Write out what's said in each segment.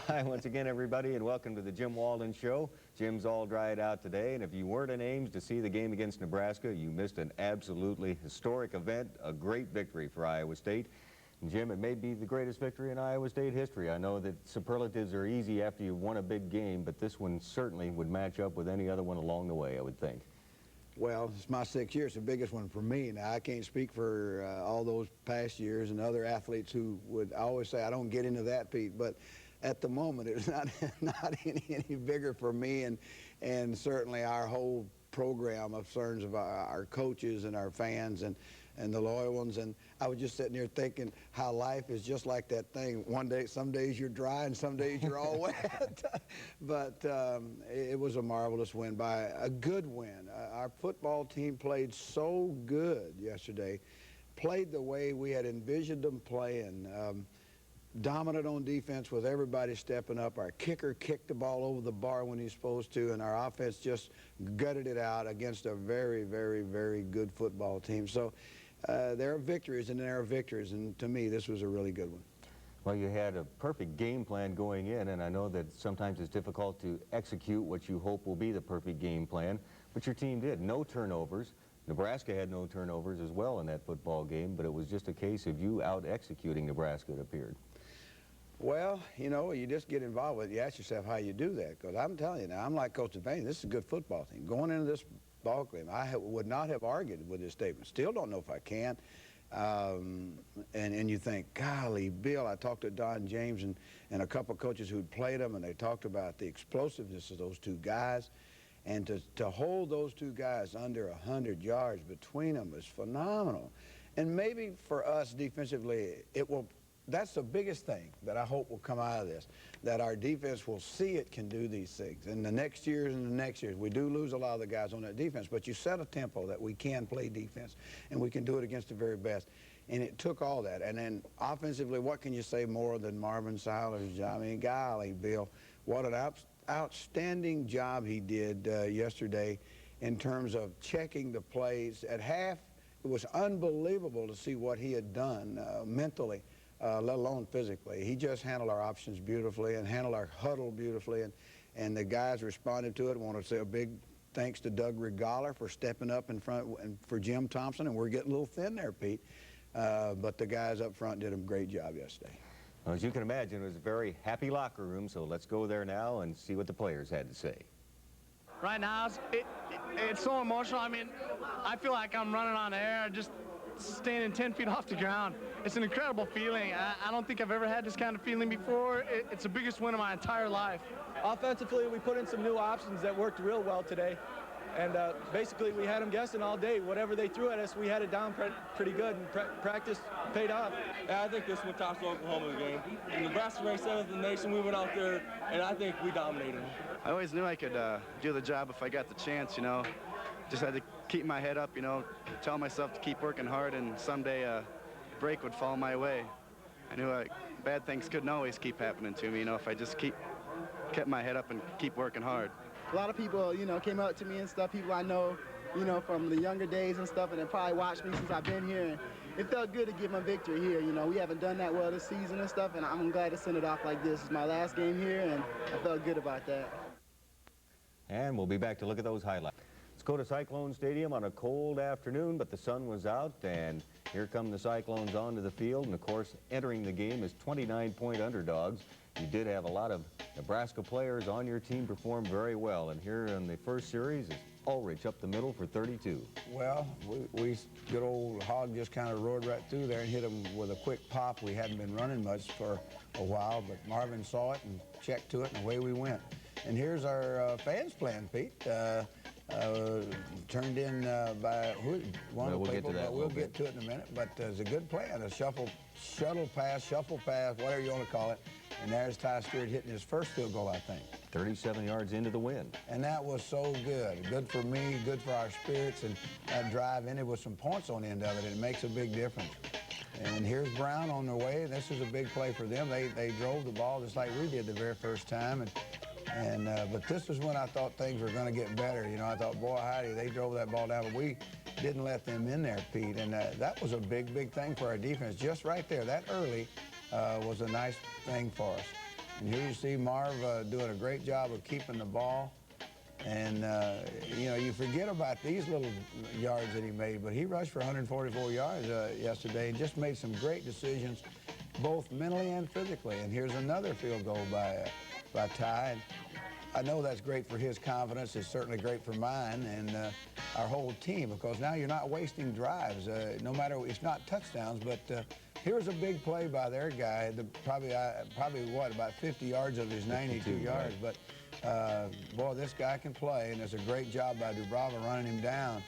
Hi once again, everybody, and welcome to the Jim Walden Show. Jim's all dried out today, and if you weren't in Ames to see the game against Nebraska, you missed an absolutely historic event, a great victory for Iowa State. And Jim, it may be the greatest victory in Iowa State history. I know that superlatives are easy after you've won a big game, but this one certainly would match up with any other one along the way, I would think. Well, it's my 6th year. It's the biggest one for me. Now, I can't speak for all those past years and other athletes who would always say, I don't get into that, Pete, but at the moment, it's not any bigger for me, and certainly our whole program of terms of our coaches and our fans and the loyal ones. And I was just sitting here thinking how life is just like that thing. One day, some days you're dry and some days you're all wet. But it was a marvelous win, by a good win. Our football team played so good yesterday, played the way we had envisioned them playing. Dominant on defense with everybody stepping up. Our kicker kicked the ball over the bar when he's supposed to, and our offense just gutted it out against a very, very, very good football team. So there are victories and there are victories, and to me this was a really good one. Well, you had a perfect game plan going in, and I know that sometimes it's difficult to execute what you hope will be the perfect game plan, but your team did. No turnovers. Nebraska had no turnovers as well in that football game, but it was just a case of you out-executing Nebraska, it appeared. Well, you know, you just get involved with it. You ask yourself how you do that, because I'm telling you now, I'm like Coach Devane. This is a good football team. Going into this ball game, I would not have argued with this statement. Still don't know if I can. And you think, golly, Bill, I talked to Don James and a couple of coaches who'd played them, and they talked about the explosiveness of those two guys. And to hold those two guys under 100 yards between them is phenomenal. And maybe for us defensively, that's the biggest thing that I hope will come out of this, that our defense will see it can do these things. And the next years and the next years, we do lose a lot of the guys on that defense, but you set a tempo that we can play defense, and we can do it against the very best. And it took all that. And then offensively, what can you say more than Marvin Siler's job? I mean, golly, Bill, what an outstanding job he did yesterday in terms of checking the plays. At half, it was unbelievable to see what he had done mentally. Let alone physically. He just handled our options beautifully and handled our huddle beautifully, and the guys responded to it. I want to say a big thanks to Doug Regaller for stepping up in front, and for Jim Thompson, and we're getting a little thin there, Pete. But the guys up front did a great job yesterday. Well, as you can imagine, it was a very happy locker room, so let's go there now and see what the players had to say. Right now, it's so emotional. I mean, I feel like I'm running on air, just standing 10 feet off the ground. It's an incredible feeling. I don't think I've ever had this kind of feeling before. It's the biggest win of my entire life. Offensively, we put in some new options that worked real well today. And basically, we had them guessing all day. Whatever they threw at us, we had it down pretty good, and practice paid off. Yeah, I think this one tops Oklahoma game. And Nebraska ranked 7th in the nation. We went out there, and I think we dominated them. I always knew I could do the job if I got the chance, you know. Just had to keep my head up, you know, tell myself to keep working hard, and someday a break would fall my way. I knew bad things couldn't always keep happening to me, you know, if I just kept my head up and keep working hard. A lot of people, you know, came up to me and stuff, people I know, you know, from the younger days and stuff, and they probably watched me since I've been here. And it felt good to get my victory here. You know, we haven't done that well this season and stuff, and I'm glad to send it off like this. It's my last game here, and I felt good about that. And we'll be back to look at those highlights. Let's go to Cyclone Stadium on a cold afternoon, but the sun was out, and here come the Cyclones onto the field. And, of course, entering the game as 29-point underdogs. You did have a lot of Nebraska players on your team perform very well. And here in the first series is Ulrich up the middle for 32. Well, we good old Hog just kind of roared right through there and hit him with a quick pop. We hadn't been running much for a while, but Marvin saw it and checked to it, and away we went. And here's our fans playing, Pete. Turned in by one of the people, but we'll get to it in a minute. But it's a good play, a shuffle pass, whatever you want to call it. And there's Ty Stewart hitting his first field goal, I think. 37 yards into the win. And that was so good. Good for me, good for our spirits, and that drive ended with some points on the end of it, and it makes a big difference. And here's Brown on their way. This is a big play for them. They drove the ball just like we did the very first time. But this is when I thought things were going to get better. You know, I thought, boy, howdy, they drove that ball down. But didn't let them in there, Pete. And that was a big, big thing for our defense. Just right there, that early was a nice thing for us. And here you see Marv doing a great job of keeping the ball. And, you know, you forget about these little yards that he made, but he rushed for 144 yards yesterday and just made some great decisions, both mentally and physically. And here's another field goal by Ty. And I know that's great for his confidence. It's certainly great for mine and our whole team, because now you're not wasting drives. No matter, it's not touchdowns, but here's a big play by their guy. Probably what, about 50 yards of his 92 yards. But boy, this guy can play, and it's a great job by Dubrava running him down.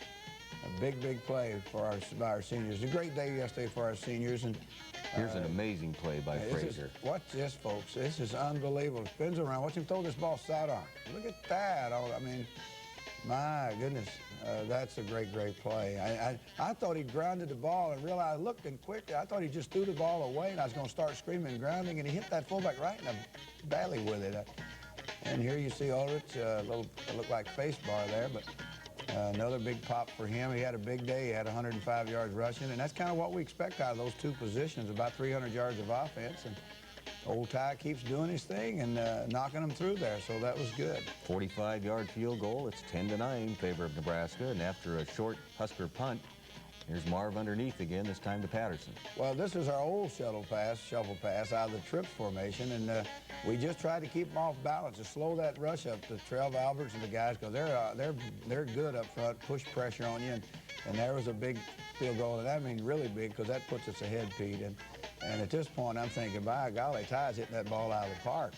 A big, big play for our seniors. A great day yesterday for our seniors. And here's an amazing play by Frazier. Watch this, folks. This is unbelievable. Spins around. Watch him throw this ball sidearm. Look at that. I mean, my goodness, that's a great, great play. I thought he grounded the ball and realized, looking quick, I thought he just threw the ball away, and I was going to start screaming grounding, and he hit that fullback right in the belly with it. And here you see Ulrich, looked like face bar there, but another big pop for him. He had a big day. He had 105 yards rushing, and that's kind of what we expect out of those two positions, about 300 yards of offense. And old Ty keeps doing his thing and knocking them through there, so that was good. 45-yard field goal. It's 10-9 in favor of Nebraska, and after a short Husker punt, here's Marv underneath again, this time to Patterson. Well, this is our old shuffle pass out of the trips formation, and we just tried to keep them off balance, to slow that rush up to Trev Alberts and the guys, because they're good up front, push pressure on you, and there was a big field goal, and that means really big, because that puts us ahead, Pete. And at this point, I'm thinking, by golly, Ty's hitting that ball out of the park.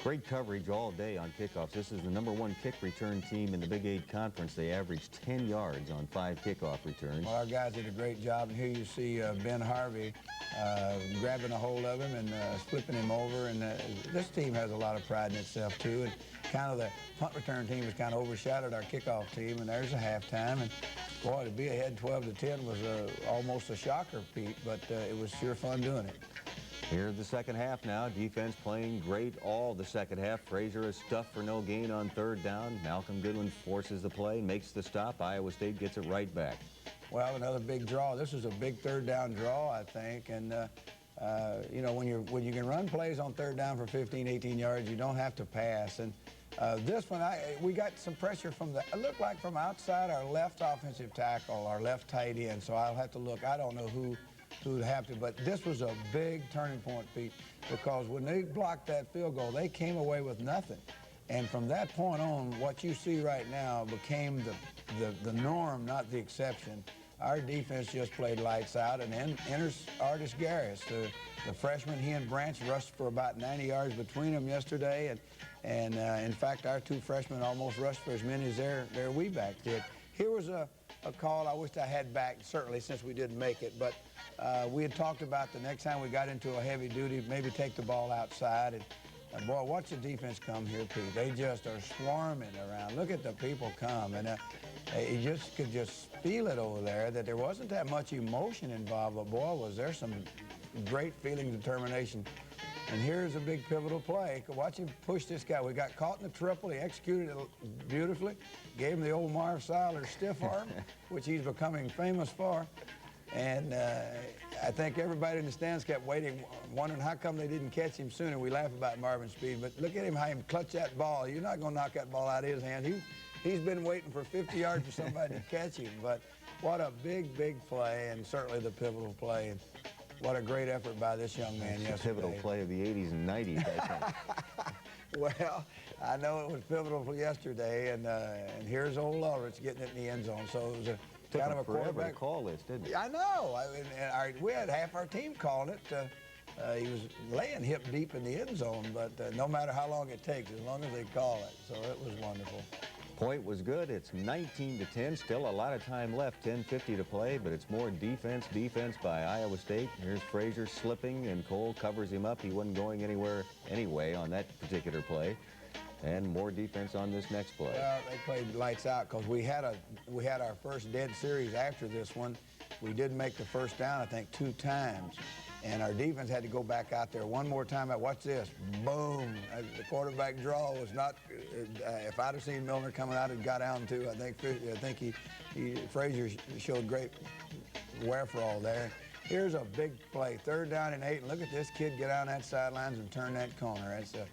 Great coverage all day on kickoffs. This is the #1 kick return team in the Big 8 Conference. They averaged 10 yards on 5 kickoff returns. Well, our guys did a great job, and here you see Ben Harvey grabbing a hold of him and flipping him over. And this team has a lot of pride in itself, too. And kind of the punt return team has kind of overshadowed our kickoff team, and there's a halftime. And boy, to be ahead 12-10 was almost a shocker, Pete, but it was sure fun doing it. Here's the second half now. Defense playing great all the second half. Frazier is stuffed for no gain on 3rd down. Malcolm Goodwin forces the play, makes the stop. Iowa State gets it right back. Well, another big draw. This was a big 3rd down draw, I think. And, you know, when you can run plays on 3rd down for 15, 18 yards, you don't have to pass. And this one, we got some pressure from it looked like from outside our left offensive tackle, our left tight end. So I'll have to look. I don't know who would have to, but this was a big turning point, Pete, because when they blocked that field goal, they came away with nothing. And from that point on, what you see right now became the norm, not the exception. Our defense just played lights out, and then enters Artis Garris, the freshman. He and Branch rushed for about 90 yards between them yesterday, and in fact, our 2 freshmen almost rushed for as many as their wee-back did. Here was a call I wished I had back, certainly, since we didn't make it, but we had talked about the next time we got into a heavy duty, maybe take the ball outside. And boy, watch the defense come here, Pete. They just are swarming around. Look at the people come, and you just could just feel it over there that there wasn't that much emotion involved, but boy, was there some great feeling, determination. And here's a big pivotal play. Watch him push this guy. We got caught in the triple. He executed it beautifully. Gave him the old Marv Seiler stiff arm, which he's becoming famous for. And I think everybody in the stands kept waiting, wondering how come they didn't catch him sooner. We laugh about Marvin's speed, but look at him, how he clutch that ball. You're not going to knock that ball out of his hand. He's been waiting for 50 yards for somebody to catch him. But what a big, big play, and certainly the pivotal play. And what a great effort by this young man yesterday. The pivotal play of the 80s and 90s, I think. Well, I know it was pivotal for yesterday, and here's old Ulrich getting it in the end zone. So it was a kind of a quarterback to call this, didn't it? I know. We had half our team calling it. He was laying hip deep in the end zone, but no matter how long it takes, as long as they call it. So it was wonderful. Point was good. It's 19-10. Still a lot of time left. 10:50 to play, but it's more defense by Iowa State. Here's Frazier slipping, and Cole covers him up. He wasn't going anywhere anyway on that particular play. And more defense on this next play. Well, they played lights out because we had our first dead series after this one. We did make the first down, I think, 2 times. And our defense had to go back out there one more time. Watch this. Boom. The quarterback draw was not, if I'd have seen Milner coming out and got down too, I think Frazier showed great wherewithal there. Here's a big play, 3rd down and 8. And look at this kid get on that sidelines and turn that corner. It's a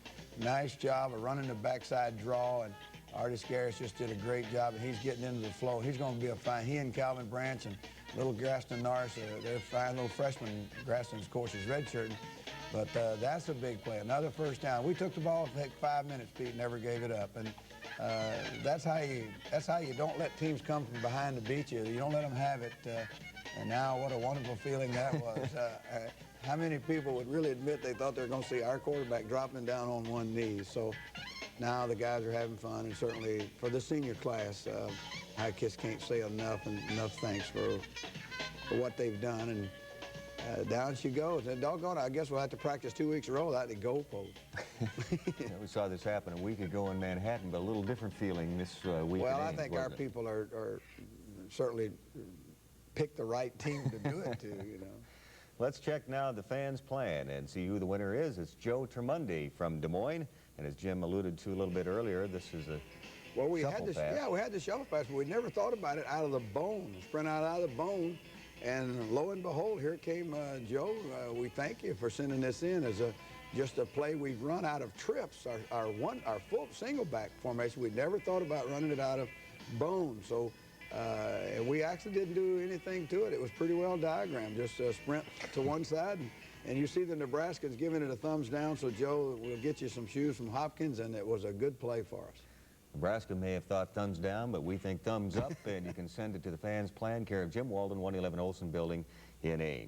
nice job of running the backside draw. And Artis Garris just did a great job, and he's getting into the flow. He's going to be a fine. He and Calvin Branch and little Graston Norris, they're fine little freshmen. Graston, of course, is redshirting. But that's a big play. Another 1st down. We took the ball for 5 minutes, Pete, never gave it up. And that's how you don't let teams come from behind to beat you. You don't let them have it. And now, what a wonderful feeling that was. How many people would really admit they thought they were going to see our quarterback dropping down on one knee? So now the guys are having fun, and certainly for the senior class, I just can't say enough thanks for what they've done. And down she goes. And doggone, I guess we'll have to practice 2 weeks in a row without the goalpost. We saw this happen a week ago in Manhattan, but a little different feeling this week. Well, I think our people are certainly picked the right team to do it to, you know. Let's check now the fans' plan and see who the winner is. It's Joe Tremundi from Des Moines. And as Jim alluded to a little bit earlier, this is a we shuffle had pass. Yeah, we had the shuffle pass, but we never thought about it out of the bone, sprint out of the bone. And lo and behold, here came Joe. We thank you for sending this in as just a play we've run out of trips. Our full single back formation, we never thought about running it out of bone. So and we actually didn't do anything to it. It was pretty well diagrammed, just a sprint to one side. And you see the Nebraskans giving it a thumbs down, so Joe will get you some shoes from Hopkins, and it was a good play for us. Nebraska may have thought thumbs down, but we think thumbs up, and you can send it to the fans' plan, care of Jim Walden, 111 Olson Building in Ames.